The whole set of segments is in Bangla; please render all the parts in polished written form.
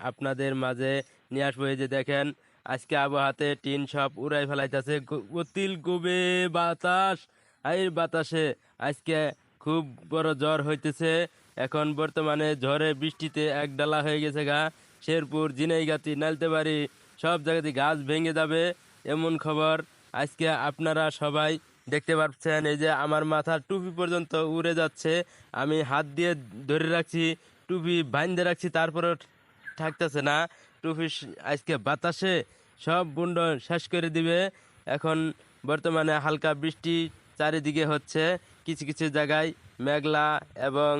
আপনাদের মাঝে নিয়ে আসবো। এই যে দেখেন, আজকে আবহাওয়াতে টিন সব উড়াই ফেলাইতেছে, অতিল গবে বাতাস। এই বাতাসে আজকে খুব বড় ঝড় হইতেছে। এখন বর্তমানে ঝড়ে বৃষ্টিতে এক ডালা হয়ে গেছে গা। শেরপুর, ঝিনাইগাতি, নালতেবাড়ি সব জায়গাতে গাছ ভেঙে যাবে এমন খবর। আজকে আপনারা সবাই দেখতে পাচ্ছেন, এই যে আমার মাথার টুপি পর্যন্ত উড়ে যাচ্ছে। আমি হাত দিয়ে ধরে রাখছি, টুপি বাইন্ধে রাখছি, তারপরেও থাকতেছে না। টুপি আজকে বাতাসে সব বুন্ড শেষ করে দিবে। এখন বর্তমানে হালকা বৃষ্টি চারিদিকে হচ্ছে, কিছু কিছু জায়গায় মেঘলা এবং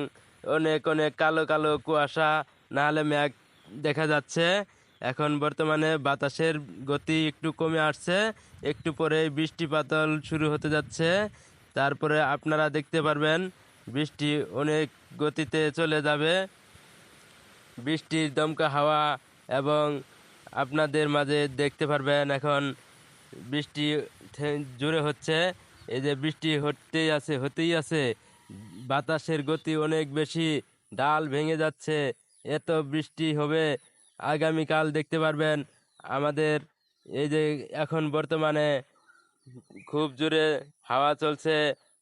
অনেক অনেক কালো কালো কুয়াশা, নাহলে মেঘ দেখা যাচ্ছে। এখন বর্তমানে বাতাসের গতি একটু কমে আসছে, একটু পরে বৃষ্টিপাতল শুরু হতে যাচ্ছে। তারপরে আপনারা দেখতে পারবেন বৃষ্টি অনেক গতিতে চলে যাবে। বৃষ্টির দমকা হাওয়া এবং আপনাদের মাঝে দেখতে পারবেন এখন বৃষ্টি জোরে হচ্ছে। এই যে বৃষ্টি হতেই আছে, বাতাসের গতি অনেক বেশি, ডাল ভেঙে যাচ্ছে। এত বৃষ্টি হবে আগামীকাল দেখতে পারবেন আমাদের। এই যে এখন বর্তমানে খুব জোরে হাওয়া চলছে,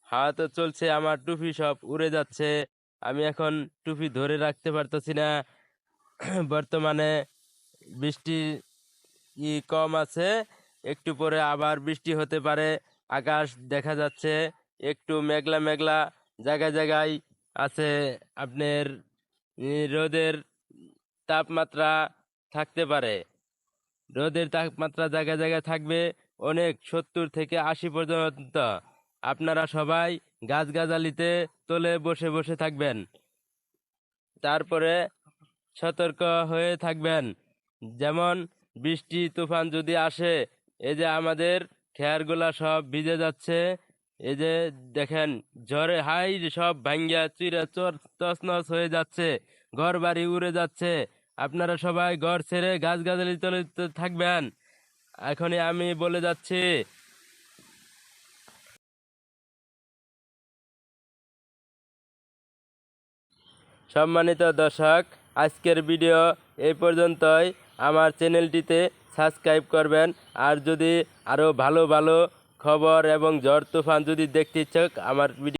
হাওয়া তো চলছে, আমার টুপি সব উড়ে যাচ্ছে। আমি এখন টুপি ধরে রাখতে পারতেছি না। বর্তমানে বৃষ্টি কম আছে, একটু পরে আবার বৃষ্টি হতে পারে। আকাশ দেখা যাচ্ছে একটু মেঘলা মেঘলা, জায়গায় জায়গায় আছে আপনার রোদের তাপমাত্রা থাকতে পারে। রোদের তাপমাত্রা জায়গায় জায়গায় থাকবে অনেক, 70 থেকে 80 পর্যন্ত। আপনারা সবাই গাছগাছালিতে তলে বসে বসে থাকবেন, তারপরে সতর্ক হয়ে থাকবেন। যেমন বৃষ্টি তুফান যদি আসে, এই যে আমাদের খেয়ারগুলা সব ভিজে যাচ্ছে। এই যে দেখেন, ঝড়ে হাই সব ভাঙ্গিয়া চুইরা চর তছনছ হয়ে যাচ্ছে, ঘর বাড়ি উড়ে যাচ্ছে। আপনারা সবাই ঘর ছেড়ে গাছগাছালি তলে থাকবেন। এখনই আমি বলে যাচ্ছি। সম্মানিত দর্শক, আজকের ভিডিও এই পর্যন্তই। আমার চ্যানেলটিতে সাবস্ক্রাইব করবেন। আর যদি আরও ভালো ভালো খবর এবং ঝড় তুফান যদি দেখতে ইচ্ছুক, আমার ভিডিও